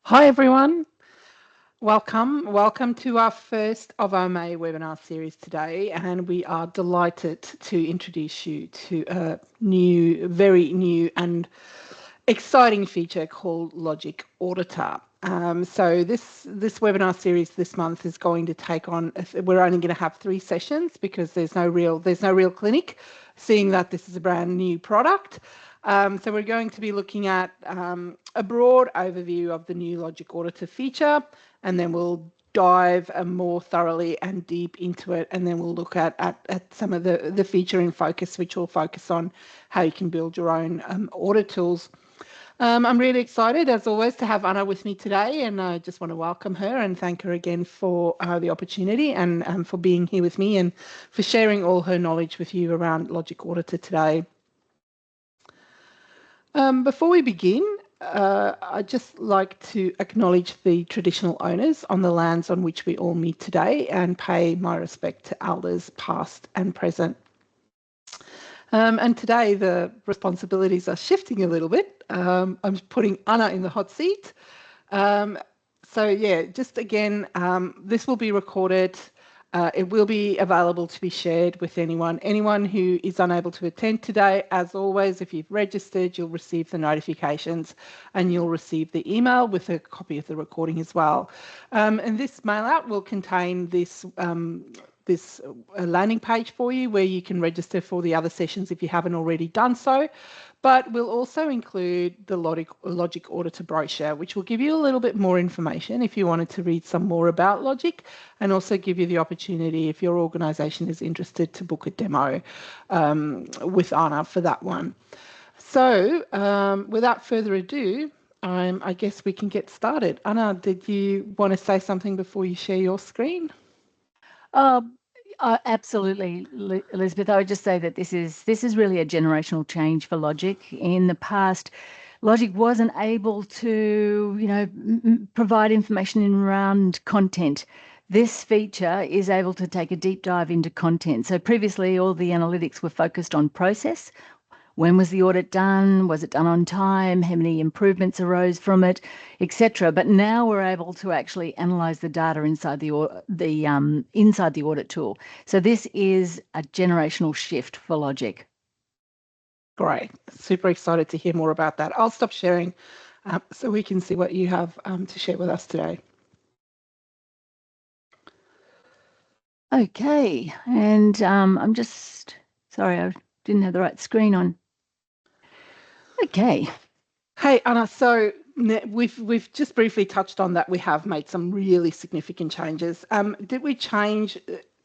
Hi everyone, welcome to our first of our May webinar series today, and we are delighted to introduce you to a very new and exciting feature called Logiqc Auditor. So this webinar series this month is going to take on. We're only going to have 3 sessions because there's no real clinic, seeing that this is a brand new product. So we're going to be looking at a broad overview of the new Logiqc Auditor feature, and then we'll dive more thoroughly and deep into it, and then we'll look at some of the feature in focus, which will focus on how you can build your own audit tools. I'm really excited, as always, to have Anna with me today, and I just want to welcome her and thank her again for the opportunity and for being here with me and for sharing all her knowledge with you around Logiqc Auditor today. Before we begin, I'd just like to acknowledge the traditional owners on the lands on which we all meet today and pay my respect to elders past and present. And today the responsibilities are shifting a little bit. I'm putting Anna in the hot seat. So yeah, just again, this will be recorded. It will be available to be shared with anyone who is unable to attend today. As always, if you've registered, you'll receive the notifications and you'll receive the email with a copy of the recording as well. And this mail out will contain this landing page for you where you can register for the other sessions if you haven't already done so. But we'll also include the Logiqc Auditor brochure, which will give you a little bit more information if you wanted to read some more about Logiqc, and also give you the opportunity, if your organisation is interested, to book a demo with Anna for that one. So without further ado, I guess we can get started. Anna, did you want to say something before you share your screen? Absolutely, Elizabeth. I would just say that this is really a generational change for Logiqc. In the past, Logiqc wasn't able to, provide information around content. This feature is able to take a deep dive into content. So previously, all the analytics were focused on process. When was the audit done? Was it done on time? How many improvements arose from it, etc. But now we're able to actually analyze the data inside the audit tool. So this is a generational shift for Logiqc. Great, super excited to hear more about that. I'll stop sharing so we can see what you have to share with us today. Okay, and I'm just sorry, I didn't have the right screen on. Okay. Hey Anna, so we've just briefly touched on that we have made some really significant changes. Did we change,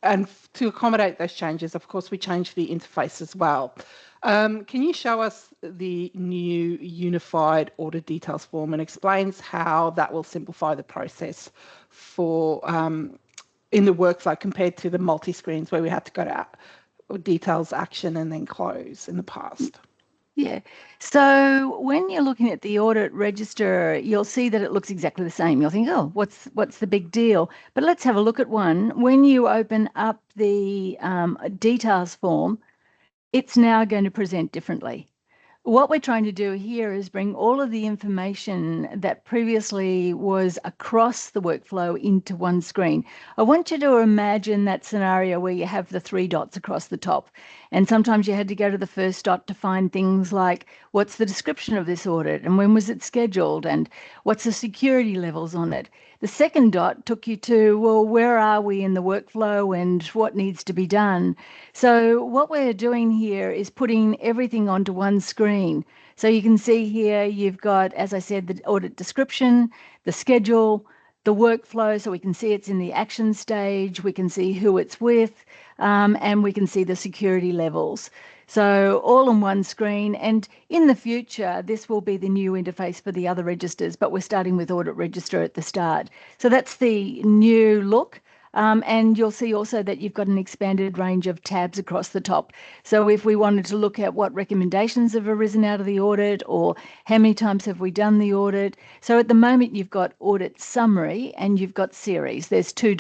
and to accommodate those changes, of course, we changed the interface as well. Can you show us the new unified audit details form and explains how that will simplify the process for in the workflow compared to the multi-screens where we had to go to details, action, and then close in the past? Yeah. So when you're looking at the audit register, you'll see that it looks exactly the same. You'll think, oh, what's the big deal? But let's have a look at one. When you open up the details form, it's now going to present differently. What we're trying to do here is bring all of the information that previously was across the workflow into one screen. I want you to imagine that scenario where you have the 3 dots across the top. And sometimes you had to go to the first dot to find things like, what's the description of this audit and when was it scheduled and what's the security levels on it. The second dot took you to, well, where are we in the workflow and what needs to be done? So what we're doing here is putting everything onto one screen. So you can see here you've got, as I said, the audit description, the schedule, the workflow, so we can see it's in the action stage, we can see who it's with, and we can see the security levels. So all on one screen, and in the future, this will be the new interface for the other registers, but we're starting with Audit Register at the start. So that's the new look. And you'll see also that you've got an expanded range of tabs across the top. So if we wanted to look at what recommendations have arisen out of the audit, or how many times have we done the audit. So at the moment, you've got audit summary and you've got series. There's two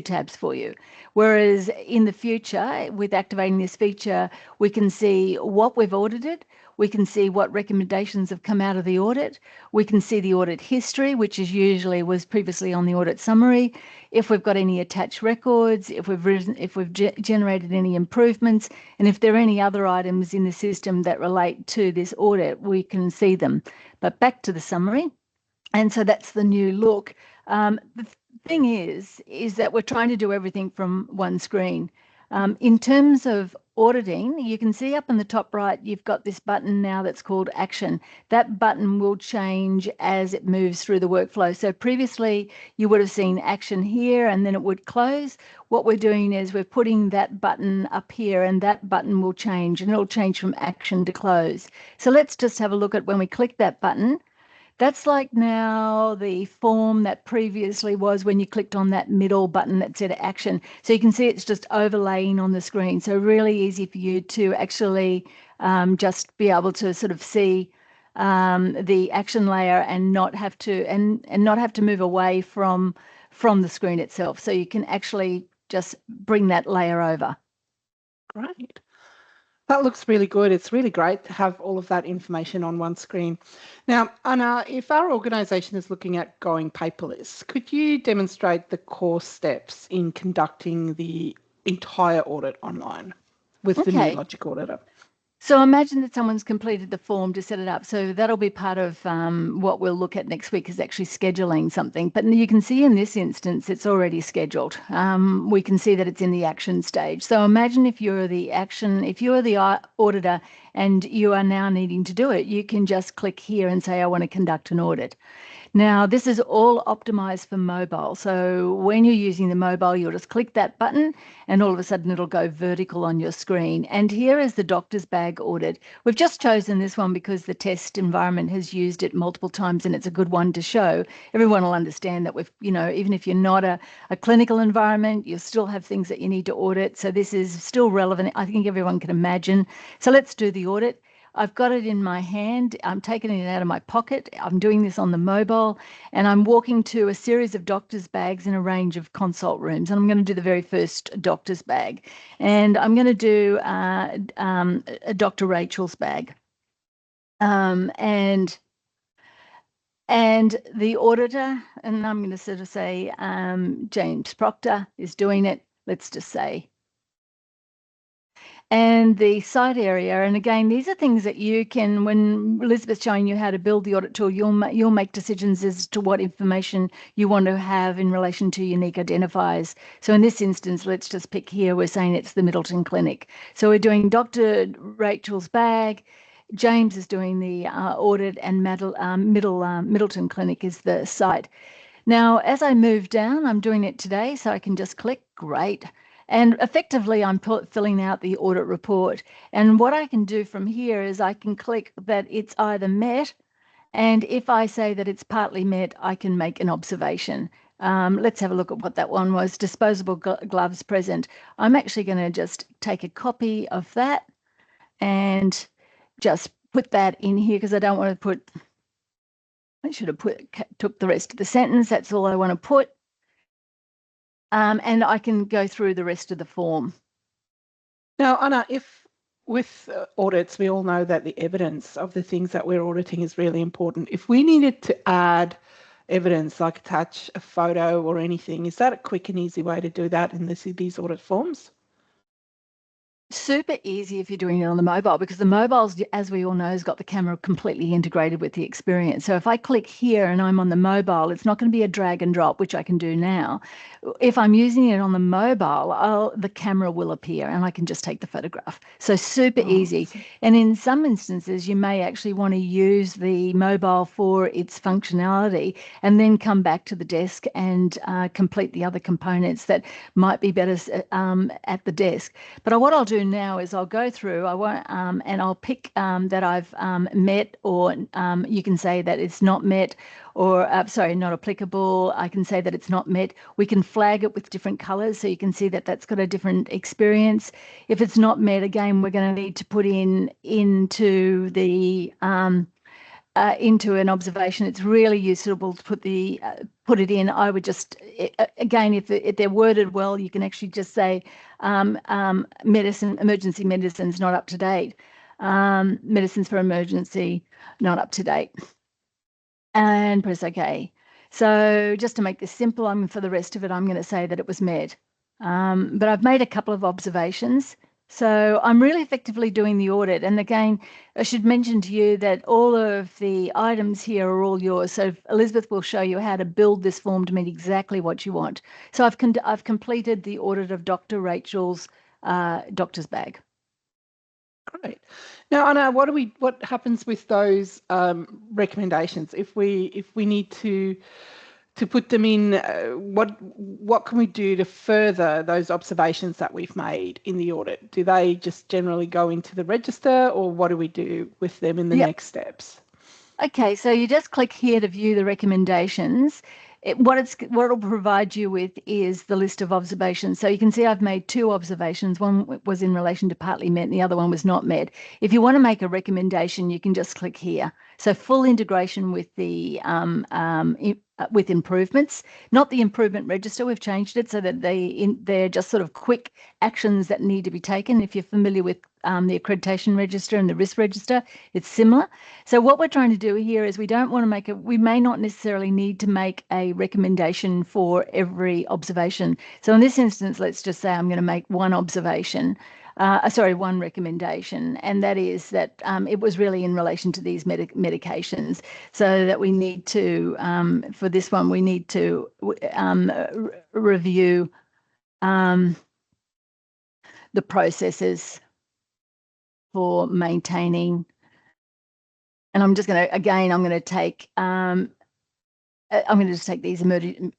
tabs for you. Whereas in the future, with activating this feature, we can see what we've audited. We can see what recommendations have come out of the audit. We can see the audit history, which was previously on the audit summary. If we've got any attached records, if we've generated any improvements, and if there are any other items in the system that relate to this audit, we can see them. But back to the summary. And so that's the new look. The thing is that we're trying to do everything from one screen. In terms of auditing, you can see up in the top right, you've got this button now that's called Action. That button will change as it moves through the workflow. So previously, you would have seen Action here and then it would close. What we're doing is we're putting that button up here, and that button will change, and it'll change from Action to Close. So let's just have a look at when we click that button. That's like now the form that previously was when you clicked on that middle button that said Action. So you can see it's just overlaying on the screen. So really easy for you to actually just be able to sort of see the action layer and not have to move away from the screen itself. So you can actually just bring that layer over. Great. That looks really good. It's really great to have all of that information on one screen. Now, Anna, if our organisation is looking at going paperless, could you demonstrate the core steps in conducting the entire audit online with the new Logiqc Auditor? So imagine that someone's completed the form to set it up. So that'll be part of what we'll look at next week, is actually scheduling something. But you can see in this instance, it's already scheduled. We can see that it's in the action stage. So imagine if you're the auditor and you are now needing to do it, you can just click here and say, I want to conduct an audit. Now, this is all optimized for mobile. So when you're using the mobile, you'll just click that button and all of a sudden it'll go vertical on your screen. And here is the doctor's bag audit. We've just chosen this one because the test environment has used it multiple times and it's a good one to show. Everyone will understand that even if you're not a clinical environment, you still have things that you need to audit. So this is still relevant. I think everyone can imagine. So let's do the audit. I've got it in my hand. I'm taking it out of my pocket. I'm doing this on the mobile, and I'm walking to a series of doctor's bags in a range of consult rooms. And I'm going to do the very first doctor's bag. And I'm going to do a Dr. Rachel's bag. And the auditor, and I'm going to sort of say James Proctor is doing it. Let's just say. And the site area, and again, these are things that you can, when Elizabeth's showing you how to build the audit tool, you'll make decisions as to what information you want to have in relation to unique identifiers. So in this instance, let's just pick here, we're saying it's the Middleton Clinic. So we're doing Dr. Rachel's bag, James is doing the audit, and Middleton Clinic is the site. Now, as I move down, I'm doing it today, so I can just click, great. And effectively, I'm filling out the audit report. And what I can do from here is I can click that it's either met, and if I say that it's partly met, I can make an observation. Let's have a look at what that one was. Disposable gloves present. I'm actually going to just take a copy of that and just put that in here because I don't want to put, I should have took the rest of the sentence. That's all I want to put. And I can go through the rest of the form. Now, Anna, if with audits, we all know that the evidence of the things that we're auditing is really important. If we needed to add evidence, like attach a photo or anything, is that a quick and easy way to do that in these audit forms? Super easy if you're doing it on the mobile, because the mobiles, as we all know, has got the camera completely integrated with the experience. So if I click here and I'm on the mobile, it's not going to be a drag and drop, which I can do now. If I'm using it on the mobile, the camera will appear and I can just take the photograph. So super easy. And in some instances, you may actually want to use the mobile for its functionality and then come back to the desk and complete the other components that might be better at the desk. But what I'll do do now is I'll go through, I won't, and I'll pick that I've met, or you can say that it's not met, or sorry, not applicable. I can say that it's not met. We can flag it with different colors so you can see that that's got a different experience. If it's not met, again, we're going to need to put into the into an observation. It's really useful to put it in. I would just, again, if they're worded well, you can actually just say emergency medicine's not up to date. Medicines for emergency, not up to date. And press OK. So just to make this simple, for the rest of it, I'm going to say that it was met. But I've made a couple of observations. So I'm really effectively doing the audit. And again, I should mention to you that all of the items here are all yours. So Elizabeth will show you how to build this form to meet exactly what you want. So I've completed the audit of Dr. Rachel's doctor's bag. Great. Now, Anna, what happens with those recommendations if we need to put them in? What can we do to further those observations that we've made in the audit? Do they just generally go into the register, or what do we do with them in the next steps? Okay, so you just click here to view the recommendations. What it'll provide you with is the list of observations. So you can see I've made 2 observations. One was in relation to partly met and the other one was not met. If you want to make a recommendation, you can just click here. So full integration with the with improvements, not the improvement register. We've changed it so that they're just sort of quick actions that need to be taken. If you're familiar with the accreditation register and the risk register, it's similar. So what we're trying to do here is we don't want to make we may not necessarily need to make a recommendation for every observation. So in this instance, let's just say I'm going to make one observation. One recommendation, and that is that it was really in relation to these medications. So that we need to, for this one, we need to review the processes for maintaining. And I'm just going to, again, I'm going to take, I'm going to just take these emergency.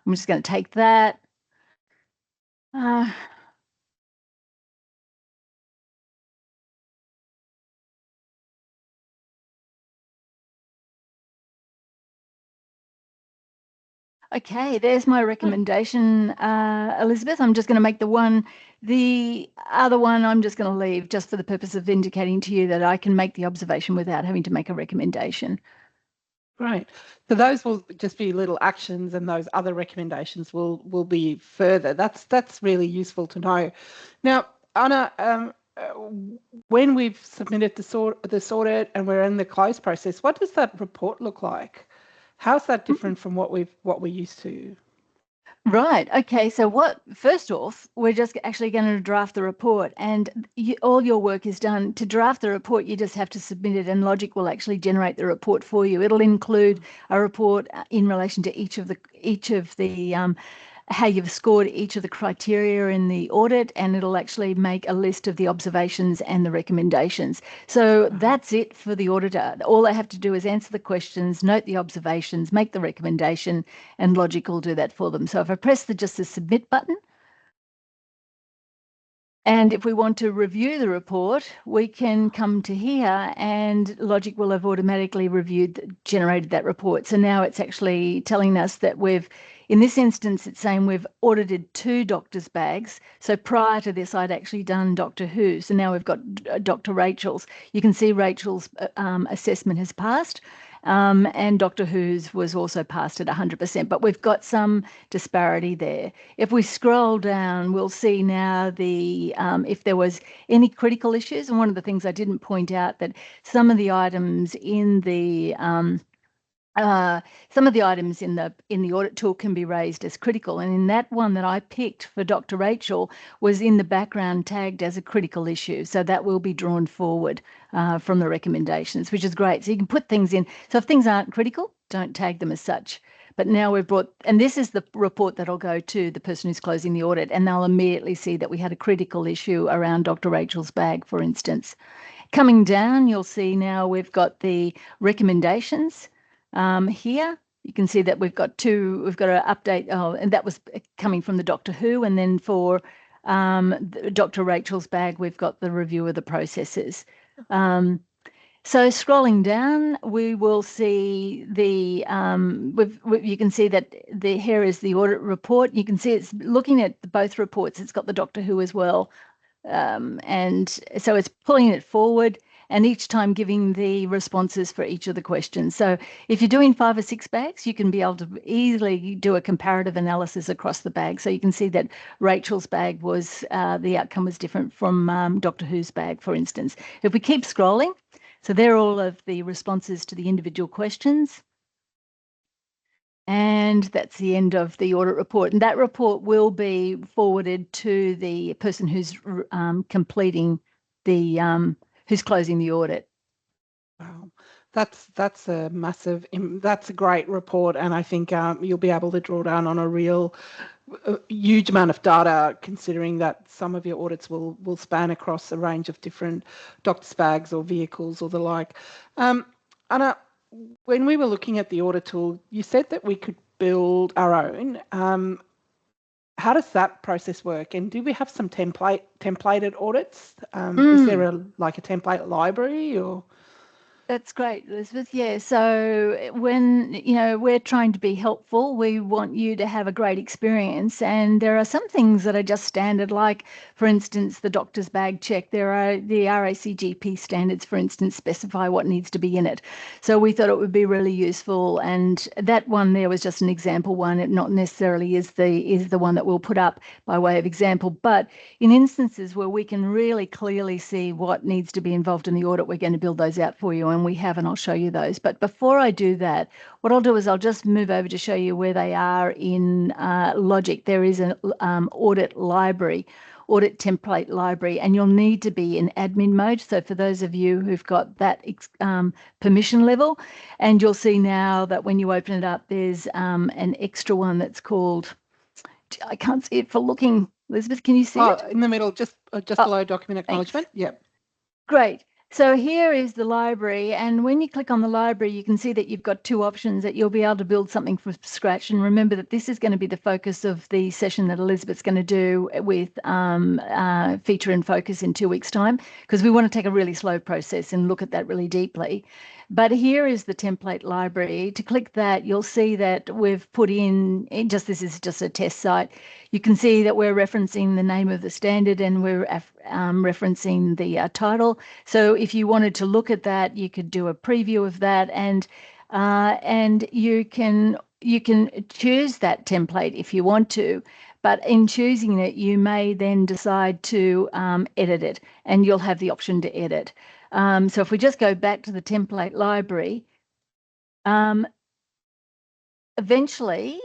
I'm just going to take that. Okay, there's my recommendation, Elizabeth. I'm just going to make the other one I'm just going to leave, just for the purpose of indicating to you that I can make the observation without having to make a recommendation. Right. So those will just be little actions, and those other recommendations will be further. That's really useful to know. Now, Anna, when we've submitted this audit and we're in the close process, what does that report look like? How's that different from what we're used to? Right. Okay. So first off, we're just actually going to draft the report, and all your work is done. To draft the report, you just have to submit it, and Logic will actually generate the report for you. It'll include a report in relation to each of the how you've scored each of the criteria in the audit, and it'll actually make a list of the observations and the recommendations. So that's it for the auditor. All they have to do is answer the questions, note the observations, make the recommendation, and Logic will do that for them. So if I press just the submit button, and if we want to review the report, we can come to here, and Logic will have automatically generated that report. So now it's actually telling us that in this instance, it's saying we've audited 2 doctors' bags. So prior to this, I'd actually done Doctor Who. So now we've got Dr. Rachel's. You can see Rachel's assessment has passed. And Doctor Who's was also passed at 100%, but we've got some disparity there. If we scroll down, we'll see now if there was any critical issues. And one of the things I didn't point out, that some of the items in the audit tool can be raised as critical, and in that one that I picked for Dr. Rachel was in the background tagged as a critical issue, so that will be drawn forward from the recommendations, which is great. So you can put things in. So if things aren't critical, don't tag them as such. But now we've and this is the report that'll go to the person who's closing the audit, and they'll immediately see that we had a critical issue around Dr. Rachel's bag, for instance. Coming down, you'll see now we've got the recommendations. Here you can see that we've got an update, and that was coming from the Doctor Who, and then for Dr. Rachel's bag, we've got the review of the processes. So scrolling down, we will see the, you can see that here is the audit report. You can see it's looking at both reports. It's got the Doctor Who as well. And so it's pulling it forward and each time giving the responses for each of the questions. So if you're doing 5 or 6 bags, you can be able to easily do a comparative analysis across the bag. So you can see that Rachel's bag was, the outcome was different from Doctor Who's bag, for instance. If we keep scrolling, so they're all of the responses to the individual questions. And that's the end of the audit report. And that report will be forwarded to the person who's completing the, who's closing the audit. Wow, that's a massive, that's a great report, and I think you'll be able to draw down on a huge amount of data, considering that some of your audits will span across a range of different doctor's bags or vehicles or the like. Anna, when we were looking at the audit tool, you said that we could build our own. How does that process work? And do we have some templated audits? Is there a template library or? That's great, Elizabeth. Yeah, so when, we're trying to be helpful, we want you to have a great experience. And there are some things that are just standard, like, for instance, the doctor's bag check. There are the RACGP standards, for instance, specify what needs to be in it. So we thought it would be really useful. And that one there was just an example one. It not necessarily is the one that we'll put up by way of example. But in instances where we can really clearly see what needs to be involved in the audit, we're going to build those out for you. And we have, and I'll show you those. But before I do that, what I'll do is I'll just move over to show you where they are in Logic. There is an audit library, audit template library, and you'll need to be in admin mode. So for those of you who've got that permission level, and you'll see now that when you open it up, there's an extra one that's called, I can't see it for looking. Elizabeth, can you see it? In the middle, just below document acknowledgement. Yep. Great. So here is the library, and when you click on the library, you can see that you've got 2 options, that you'll be able to build something from scratch. And remember that this is going to be the focus of the session that Elizabeth's going to do with Feature and Focus in 2 weeks' time, because we want to take a really slow process and look at that really deeply. But here is the template library. To click that, you'll see that we've put in, this is just a test site. You can see that we're referencing the name of the standard and we're referencing the title. So if you wanted to look at that, you could do a preview of that, and you can choose that template if you want to. But in choosing it, you may then decide to edit it, and you'll have the option to edit. So if we just go back to the template library, eventually,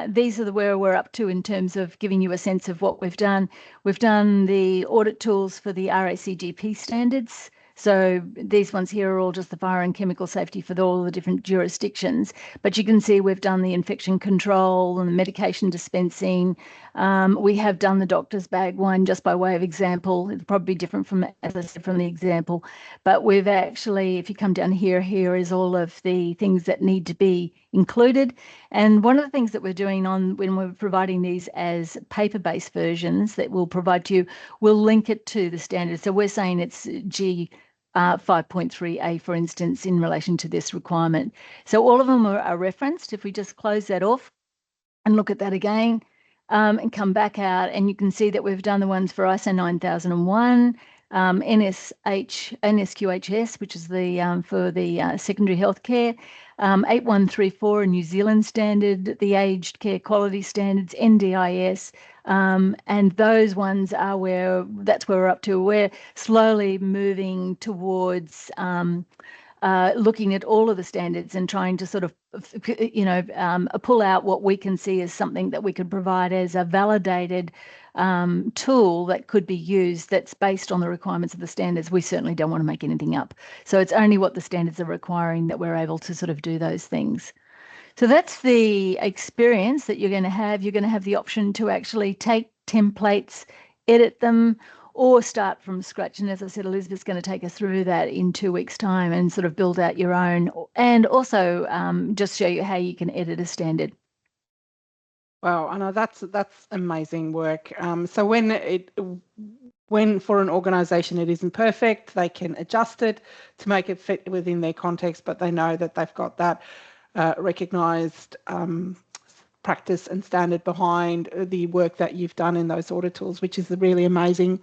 these are where we're up to in terms of giving you a sense of what we've done. We've done the audit tools for the RACGP standards. So these ones here are all just the fire and chemical safety for all the different jurisdictions. But you can see we've done the infection control and the medication dispensing. We have done the doctor's bag one just by way of example. It's probably different from, as I said, from the example. But we've actually, if you come down here is all of the things that need to be included. And one of the things that we're doing when we're providing these as paper-based versions that we'll provide to you, we'll link it to the standard. So we're saying it's G 5.3A, for instance, in relation to this requirement. So all of them are referenced. If we just close that off and look at that again, and come back out, and you can see that we've done the ones for ISO 9001, NSQHS, which is the for the secondary healthcare, 8134, a New Zealand standard, the aged care quality standards, NDIS, and those ones are that's where we're up to. We're slowly moving towards looking at all of the standards and trying to sort of, pull out what we can see as something that we could provide as a validated tool that could be used that's based on the requirements of the standards. We certainly don't want to make anything up. So it's only what the standards are requiring that we're able to sort of do those things. So that's the experience that you're going to have. You're going to have the option to actually take templates, edit them, or start from scratch. And as I said, Elizabeth's going to take us through that in 2 weeks' time and sort of build out your own, and also just show you how you can edit a standard. Wow, I know that's amazing work. So when for an organisation it isn't perfect, they can adjust it to make it fit within their context, but they know that they've got that recognised practice and standard behind the work that you've done in those audit tools, which is really amazing.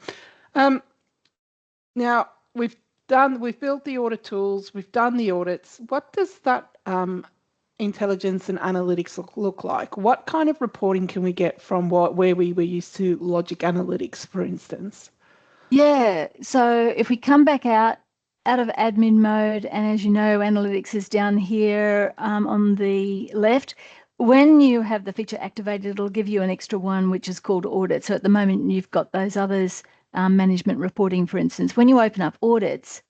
Now we've built the audit tools, we've done the audits. What does that intelligence and analytics look like? What kind of reporting can we get from where we were used to Logic Analytics, for instance? Yeah, so if we come back out of admin mode, and as you know, analytics is down here on the left. When you have the feature activated, it'll give you an extra one, which is called audit. So at the moment, you've got those others, management reporting, for instance. When you open up audits,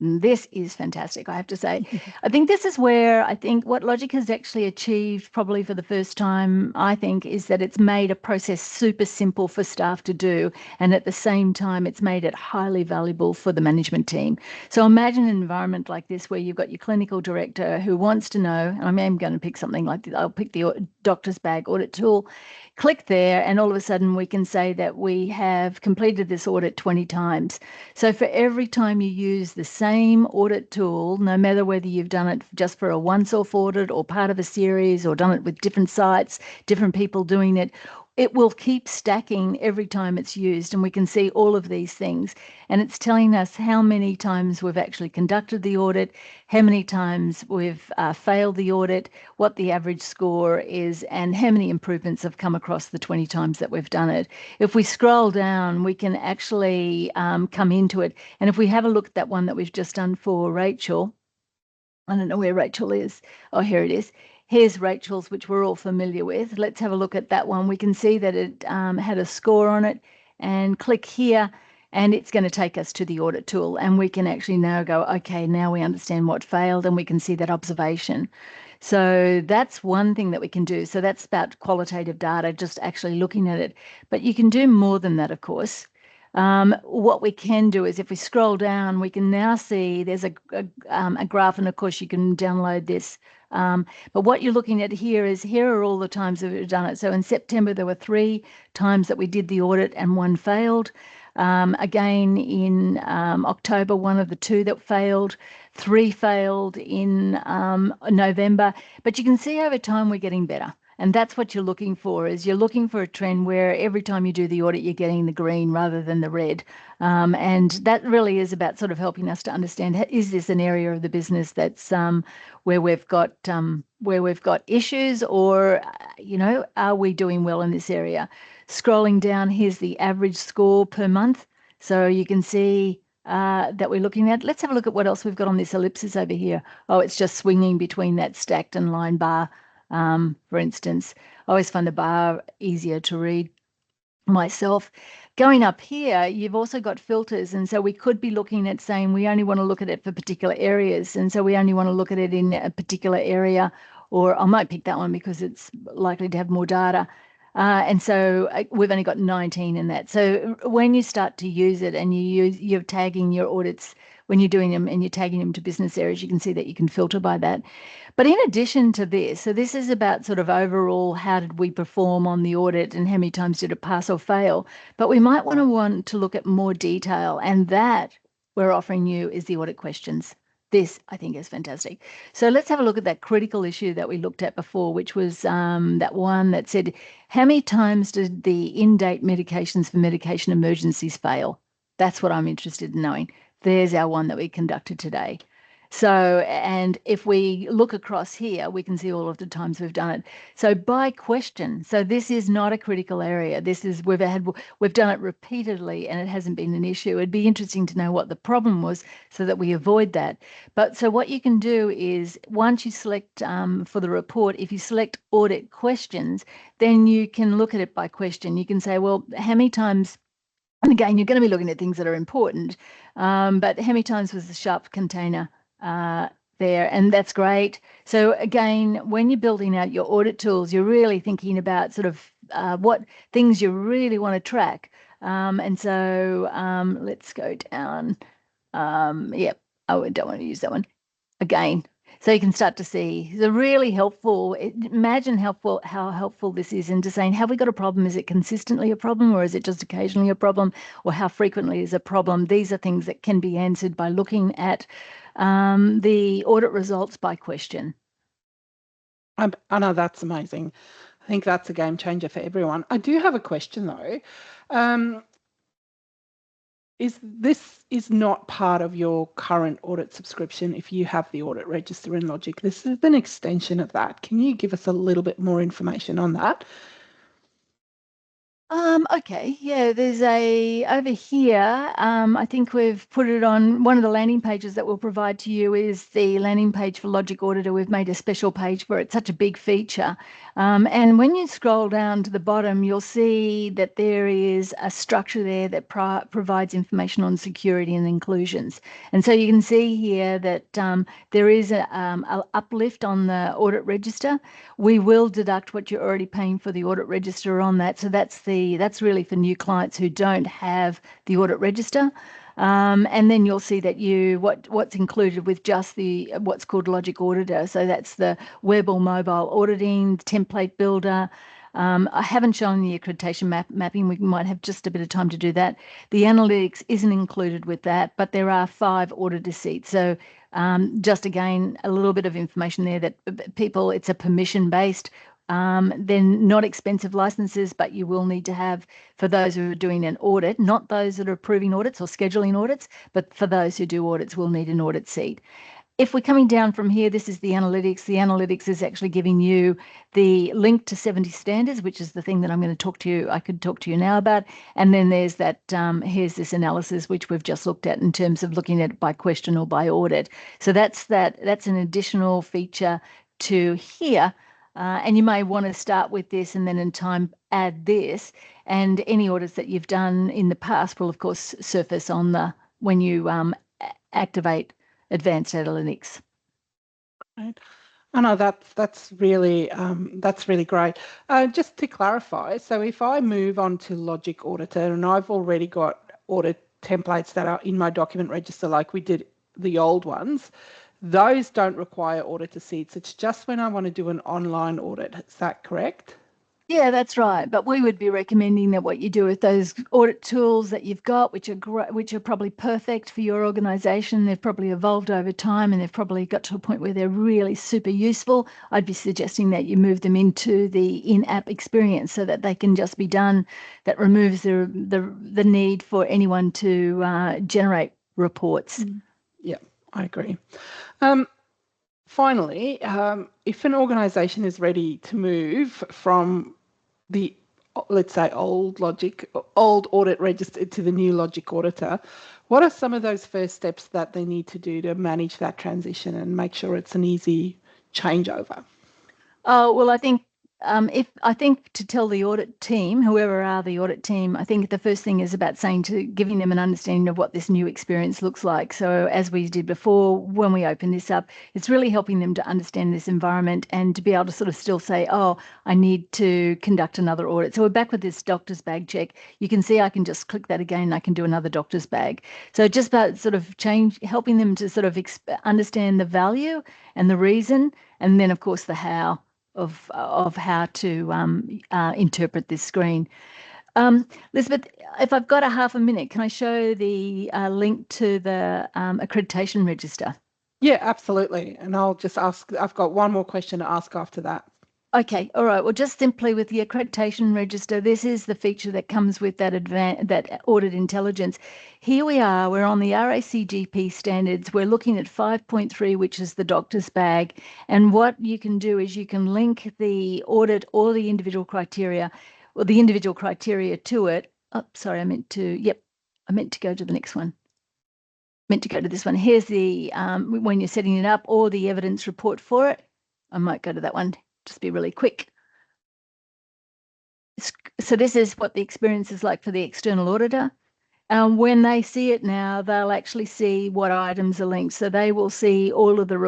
this is fantastic, I have to say. I think this is where I think what Logic has actually achieved, probably for the first time, I think, is that it's made a process super simple for staff to do. And at the same time, it's made it highly valuable for the management team. So imagine an environment like this where you've got your clinical director who wants to know, and I'm going to pick something like this. I'll pick the doctor's bag audit tool. Click there, and all of a sudden we can say that we have completed this audit 20 times. So for every time you use the same audit tool, no matter whether you've done it just for a once-off audit or part of a series or done it with different sites, different people doing it, it will keep stacking every time it's used, and we can see all of these things. And it's telling us how many times we've actually conducted the audit, how many times we've failed the audit, what the average score is, and how many improvements have come across the 20 times that we've done it. If we scroll down, we can actually come into it. And if we have a look at that one that we've just done for Rachel, I don't know where Rachel is. Oh, here it is. Here's Rachel's, which we're all familiar with. Let's have a look at that one. We can see that it had a score on it, and click here, and it's going to take us to the audit tool. And we can actually now go, okay, now we understand what failed, and we can see that observation. So that's one thing that we can do. So that's about qualitative data, just actually looking at it. But you can do more than that, of course. What we can do is if we scroll down, we can now see there's a graph, and of course you can download this. But what you're looking at here are all the times that we've done it. So in September, there were 3 times that we did the audit and 1 failed. Again, in October, 1 of the 2 that failed, 3 failed in November. But you can see over time we're getting better. And that's what you're looking for, is you're looking for a trend where every time you do the audit, you're getting the green rather than the red. And that really is about sort of helping us to understand, is this an area of the business that's where we've got issues, or, are we doing well in this area? Scrolling down, here's the average score per month. So you can see that we're looking at. Let's have a look at what else we've got on this ellipsis over here. Oh, it's just swinging between that stacked and line bar. For instance, I always find the bar easier to read myself. Going up here, you've also got filters. And so we could be looking at saying we only want to look at it for particular areas. And so we only want to look at it in a particular area, or I might pick that one because it's likely to have more data. And so we've only got 19 in that. So when you start to use it and you're tagging your audits, when you're doing them and you're tagging them to business areas, you can see that you can filter by that. But in addition to this, so this is about sort of overall, how did we perform on the audit and how many times did it pass or fail? But we might want to look at more detail, and that we're offering you is the audit questions. This, I think, is fantastic. So let's have a look at that critical issue that we looked at before, which was that one that said, how many times did the in-date medications for medication emergencies fail? That's what I'm interested in knowing. There's our one that we conducted today. So, and if we look across here, we can see all of the times we've done it. So by question, so this is not a critical area. This is, we've done it repeatedly and it hasn't been an issue. It'd be interesting to know what the problem was so that we avoid that. But so what you can do is, once you select for the report, if you select audit questions, then you can look at it by question. You can say, well, how many times, and again, you're going to be looking at things that are important, but how many times was the sharp container there? And that's great. So again, when you're building out your audit tools, you're really thinking about sort of what things you really want to track. And so let's go down. Yep. Oh, I don't want to use that one. Again, So you can start to see the really helpful. Imagine how helpful this is into saying, have we got a problem? Is it consistently a problem, or is it just occasionally a problem, or how frequently is a problem? These are things that can be answered by looking at the audit results by question. I know, that's amazing. I think that's a game changer for everyone. I do have a question though. This is not part of your current audit subscription if you have the audit register in Logic. This is an extension of that. Can you give us a little bit more information on that? Okay, yeah, there's over here, I think we've put it on one of the landing pages that we'll provide to you is the landing page for Logic Auditor. We've made a special page for it. It's such a big feature. And when you scroll down to the bottom, you'll see that there is a structure there that provides information on security and inclusions. And so you can see here that there is a uplift on the audit register. We will deduct what you're already paying for the audit register on that. So that's really for new clients who don't have the audit register. And then you'll see that what's included with just what's called Logic Auditor. So that's the web or mobile auditing, the template builder. I haven't shown the accreditation mapping. We might have just a bit of time to do that. The analytics isn't included with that, but there are 5 auditor seats. So just again, a little bit of information there that it's a permission-based. Then not expensive licenses, but you will need to have for those who are doing an audit, not those that are approving audits or scheduling audits, but for those who do audits will need an audit seat. If we're coming down from here, this is the analytics. The analytics is actually giving you the link to 70 standards, which is the thing that I could talk to you now about. And then there's that, here's this analysis, which we've just looked at in terms of looking at it by question or by audit. So that's an additional feature to here. And you may want to start with this and then in time add this. And any audits that you've done in the past will, of course, surface when you activate advanced analytics. Right. I know that's really great. Just to clarify, so if I move on to Logic Auditor and I've already got audit templates that are in my document register like we did the old ones, those don't require auditor seats. It's just when I want to do an online audit. Is that correct? Yeah, that's right. But we would be recommending that what you do with those audit tools that you've got, which are probably perfect for your organisation, they've probably evolved over time and they've probably got to a point where they're really super useful. I'd be suggesting that you move them into the in-app experience so that they can just be done. That removes the need for anyone to generate reports. Yeah, I agree. Finally, if an organisation is ready to move from the, let's say, old audit register to the new Logic Auditor, what are some of those first steps that they need to do to manage that transition and make sure it's an easy changeover? Oh, well, I think to tell the audit team, whoever are the audit team, I think the first thing is about giving them an understanding of what this new experience looks like. So as we did before, when we open this up, it's really helping them to understand this environment and to be able to sort of still say, oh, I need to conduct another audit. So we're back with this doctor's bag check. You can see I can just click that again and I can do another doctor's bag. So just about sort of helping them to sort of understand the value and the reason, and then of course the how of how to interpret this screen. Elizabeth, if I've got a half a minute, can I show the link to the accreditation register? Yeah, absolutely. And I'll just ask, I've got one more question to ask after that. Okay, all right. Well, just simply with the accreditation register, this is the feature that comes with that audit intelligence. Here we are, we're on the RACGP standards. We're looking at 5.3, which is the doctor's bag. And what you can do is you can link the audit or the individual criteria, or the individual criteria to it. Oh, sorry, I meant to go to the next one. Meant to go to this one. Here's the, when you're setting it up, or the evidence report for it. I might go to that one. Just be really quick. So this is what the experience is like for the external auditor. When they see it now, they'll actually see what items are linked. So they will see all of the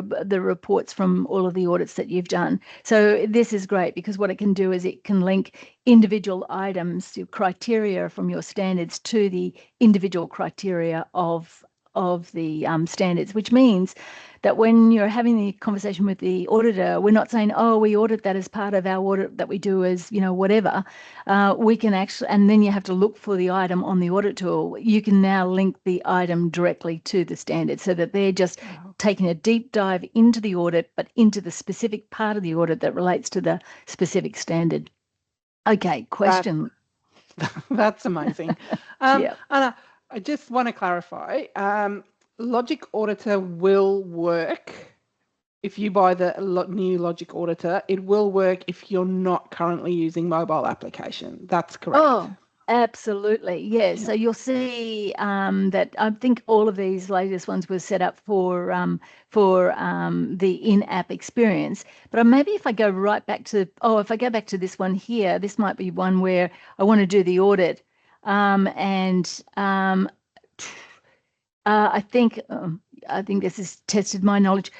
reports from all of the audits that you've done. So this is great because what it can do is it can link individual items, your criteria from your standards to the individual criteria of of the standards, which means that when you're having the conversation with the auditor, we're not saying, oh, we audit that as part of our audit that we do as, whatever. We can actually, and then you have to look for the item on the audit tool. You can now link the item directly to the standard so that they're just taking a deep dive into the audit, but into the specific part of the audit that relates to the specific standard. Okay, question. That's amazing. Yeah. Anna, I just want to clarify, Logic Auditor will work if you buy the new Logic Auditor. It will work if you're not currently using mobile application. That's correct. Oh, absolutely. Yes. Yeah. So you'll see that I think all of these latest ones were set up for the in-app experience. But maybe if I go right back to, if I go back to this one here, this might be one where I want to do the audit. I think this has tested my knowledge.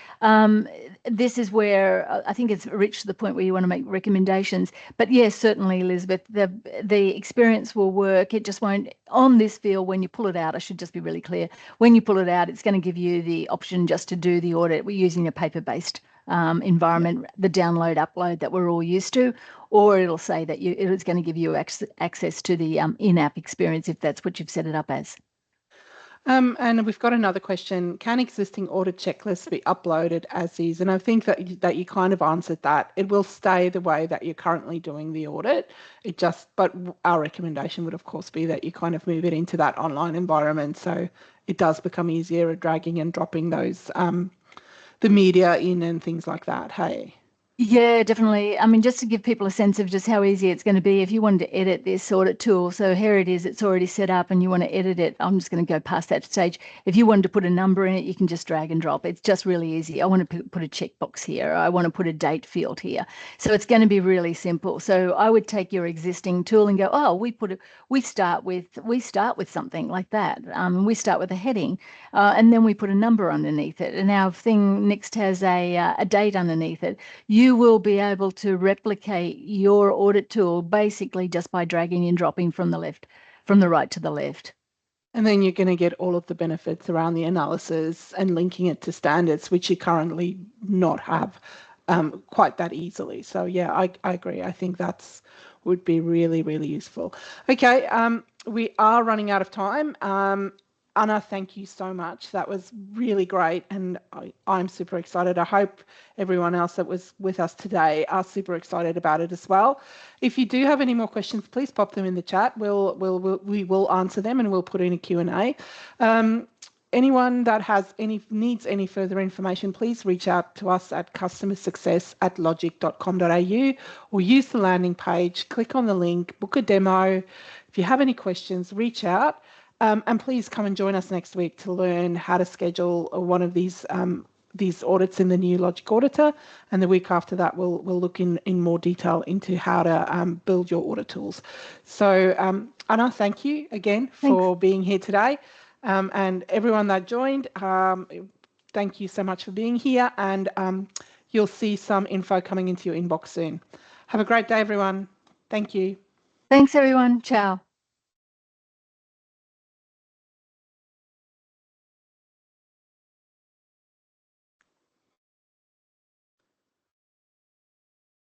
This is where I think it's reached the point where you want to make recommendations. But yes, certainly, Elizabeth, the experience will work. It just won't, on this field, when you pull it out, I should just be really clear, when you pull it out, it's going to give you the option just to do the audit. We're using a paper-based environment, the download, upload that we're all used to, or it'll say that it's going to give you access to the in-app experience if that's what you've set it up as. And we've got another question. Can existing audit checklists be uploaded as is? And I think that you kind of answered that. It will stay the way that you're currently doing the audit. But our recommendation would, of course, be that you kind of move it into that online environment so it does become easier at dragging and dropping those, the media in and things like that. Hey. Yeah, definitely. I mean, just to give people a sense of just how easy it's going to be if you wanted to edit this audit tool. So here it is, it's already set up and you want to edit it. I'm just going to go past that stage. If you wanted to put a number in it, you can just drag and drop. It's just really easy. I want to put a checkbox here. I want to put a date field here. So it's going to be really simple. So I would take your existing tool and go, oh, we start with something like that. We start with a heading and then we put a number underneath it. And our thing next has a date underneath it. You will be able to replicate your audit tool basically just by dragging and dropping from the right to the left. And then you're going to get all of the benefits around the analysis and linking it to standards, which you currently not have quite that easily. So yeah, I agree. I think that's would be really, really useful. Okay, we are running out of time. Anna, thank you so much. That was really great, and I'm super excited. I hope everyone else that was with us today are super excited about it as well. If you do have any more questions, please pop them in the chat. We will answer them, and we'll put in a Q&A. Anyone that needs any further information, please reach out to us at customersuccess@logic.com.au or use the landing page, click on the link, book a demo. If you have any questions, reach out. And please come and join us next week to learn how to schedule one of these audits in the new Logic Auditor. And the week after that, we'll look in more detail into how to build your audit tools. So Anna, thank you again for being here today. And everyone that joined, thank you so much for being here. And you'll see some info coming into your inbox soon. Have a great day, everyone. Thank you. Thanks, everyone. Ciao.